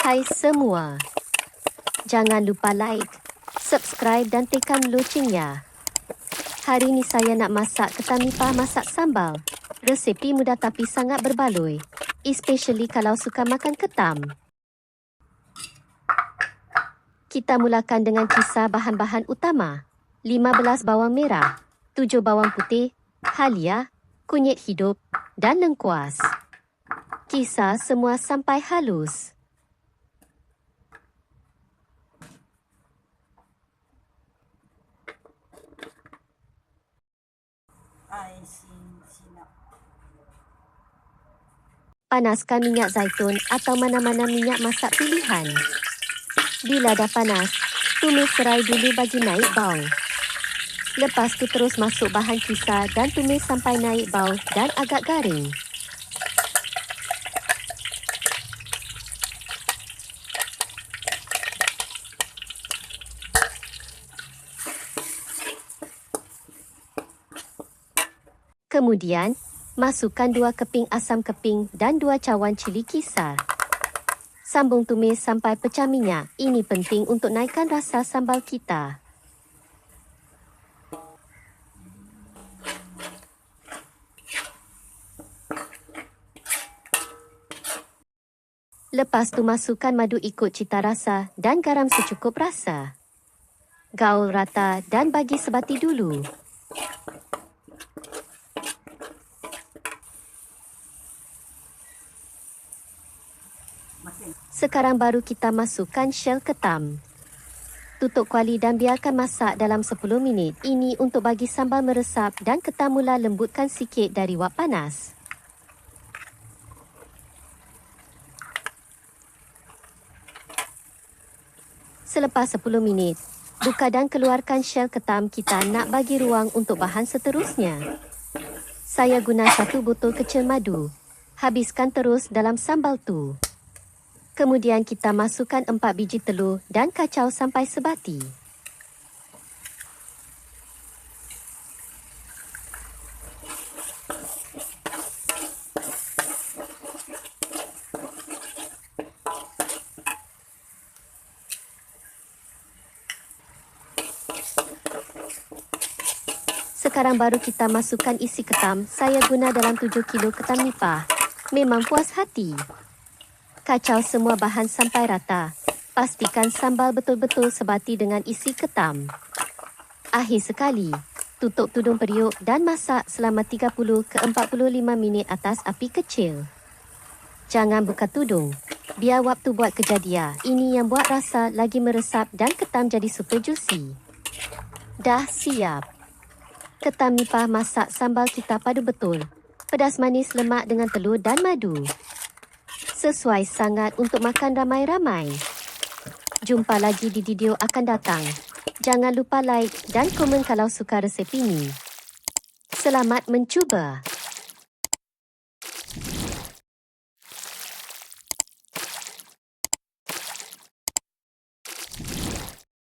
Hai semua. Jangan lupa like, subscribe dan tekan loncengnya. Hari ini saya nak masak ketam nipah masak sambal. Resepi mudah tapi sangat berbaloi. Especially kalau suka makan ketam. Kita mulakan dengan kisar bahan-bahan utama. 15 bawang merah, 7 bawang putih, halia, kunyit hidup dan lengkuas. Kisar semua sampai halus. Panaskan minyak zaitun atau mana-mana minyak masak pilihan. Bila dah panas, tumis serai dulu bagi naik bau. Lepas tu terus masuk bahan kisar dan tumis sampai naik bau dan agak garing. Kemudian, masukkan 2 keping asam keping dan 2 cawan cili kisar. Sambung tumis sampai pecah minyak. Ini penting untuk naikkan rasa sambal kita. Lepas tu masukkan madu ikut cita rasa dan garam secukup rasa. Gaul rata dan bagi sebati dulu. Sekarang baru kita masukkan shell ketam. Tutup kuali dan biarkan masak dalam 10 minit. Ini untuk bagi sambal meresap dan ketam mula lembutkan sikit dari wap panas. Selepas 10 minit, buka dan keluarkan shell ketam kita nak bagi ruang untuk bahan seterusnya. Saya guna 1 botol kecil madu. Habiskan terus dalam sambal tu. Kemudian kita masukkan 4 biji telur dan kacau sampai sebati. Sekarang baru kita masukkan isi ketam. Saya guna dalam 7 kilo ketam nipah. Memang puas hati. Kacau semua bahan sampai rata. Pastikan sambal betul-betul sebati dengan isi ketam. Akhir sekali, tutup tudung periuk dan masak selama 30 ke 45 minit atas api kecil. Jangan buka tudung. Biar waktu buat kerja dia. Ini yang buat rasa lagi meresap dan ketam jadi super juicy. Dah siap. Ketam nipah masak sambal kita padu betul. Pedas manis lemak dengan telur dan madu. Sesuai sangat untuk makan ramai-ramai. Jumpa lagi di video akan datang. Jangan lupa like dan komen kalau suka resep ini. Selamat mencuba.